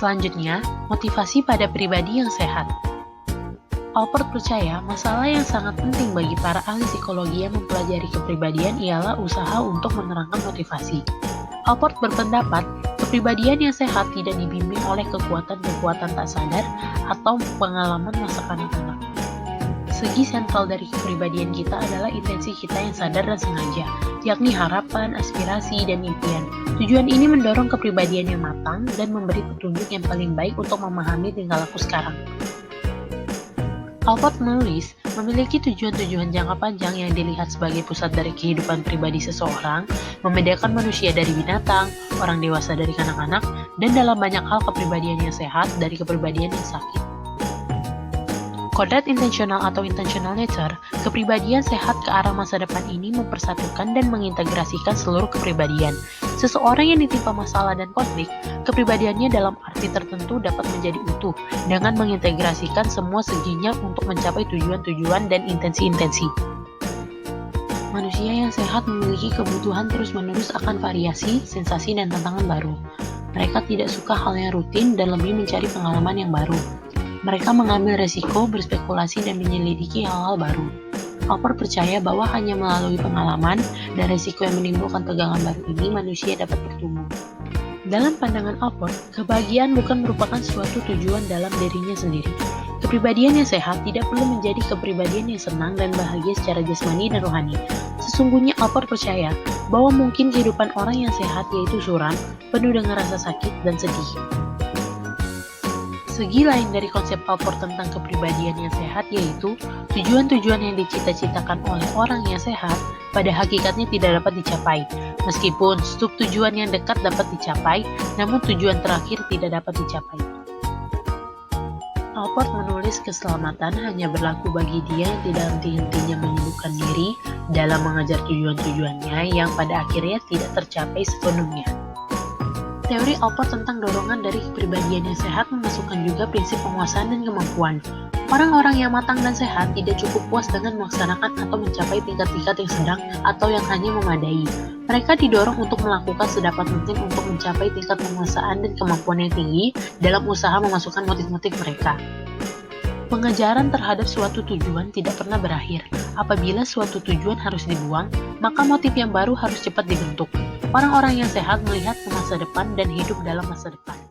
Selanjutnya, motivasi pada pribadi yang sehat. Alport percaya masalah yang sangat penting bagi para ahli psikologi yang mempelajari kepribadian ialah usaha untuk menerangkan motivasi. Alport berpendapat, kepribadian yang sehat tidak dibimbing oleh kekuatan-kekuatan tak sadar atau pengalaman masa kanak-kanak. Segi sentral dari kepribadian kita adalah intensi kita yang sadar dan sengaja, yakni harapan, aspirasi, dan impian. Tujuan ini mendorong kepribadian yang matang dan memberi petunjuk yang paling baik untuk memahami tingkah laku sekarang. Alport menulis, memiliki tujuan-tujuan jangka panjang yang dilihat sebagai pusat dari kehidupan pribadi seseorang, membedakan manusia dari binatang, orang dewasa dari kanak-kanak, dan dalam banyak hal kepribadian yang sehat dari kepribadian yang sakit. Kodrat intensional atau intentional nature, kepribadian sehat ke arah masa depan ini mempersatukan dan mengintegrasikan seluruh kepribadian. Seseorang yang ditimpa masalah dan konflik, kepribadiannya dalam arti tertentu dapat menjadi utuh dengan mengintegrasikan semua seginya untuk mencapai tujuan-tujuan dan intensi-intensi. Manusia yang sehat memiliki kebutuhan terus-menerus akan variasi, sensasi, dan tantangan baru. Mereka tidak suka hal yang rutin dan lebih mencari pengalaman yang baru. Mereka mengambil resiko, berspekulasi, dan menyelidiki hal-hal baru. Alport percaya bahwa hanya melalui pengalaman dan resiko yang menimbulkan tegangan baru ini manusia dapat bertumbuh. Dalam pandangan Alport, kebahagiaan bukan merupakan suatu tujuan dalam dirinya sendiri. Kepribadian yang sehat tidak perlu menjadi kepribadian yang senang dan bahagia secara jasmani dan rohani. Sesungguhnya Alport percaya bahwa mungkin kehidupan orang yang sehat yaitu suram, penuh dengan rasa sakit dan sedih. Segi lain dari konsep Alport tentang kepribadian yang sehat yaitu tujuan-tujuan yang dicita-citakan oleh orang yang sehat pada hakikatnya tidak dapat dicapai. Meskipun tujuan yang dekat dapat dicapai, namun tujuan terakhir tidak dapat dicapai. Alport menulis keselamatan hanya berlaku bagi dia yang tidak henti-hentinya menyibukkan diri dalam mengejar tujuan-tujuannya yang pada akhirnya tidak tercapai sepenuhnya. Teori Alport tentang dorongan dari kepribadian yang sehat memasukkan juga prinsip penguasaan dan kemampuan. Orang-orang yang matang dan sehat tidak cukup puas dengan melaksanakan atau mencapai tingkat-tingkat yang sedang atau yang hanya memadai. Mereka didorong untuk melakukan sedapat mungkin untuk mencapai tingkat penguasaan dan kemampuan yang tinggi dalam usaha memasukkan motif-motif mereka. Pengejaran terhadap suatu tujuan tidak pernah berakhir. Apabila suatu tujuan harus dibuang, maka motif yang baru harus cepat dibentuk. Orang-orang yang sehat melihat ke masa depan dan hidup dalam masa depan.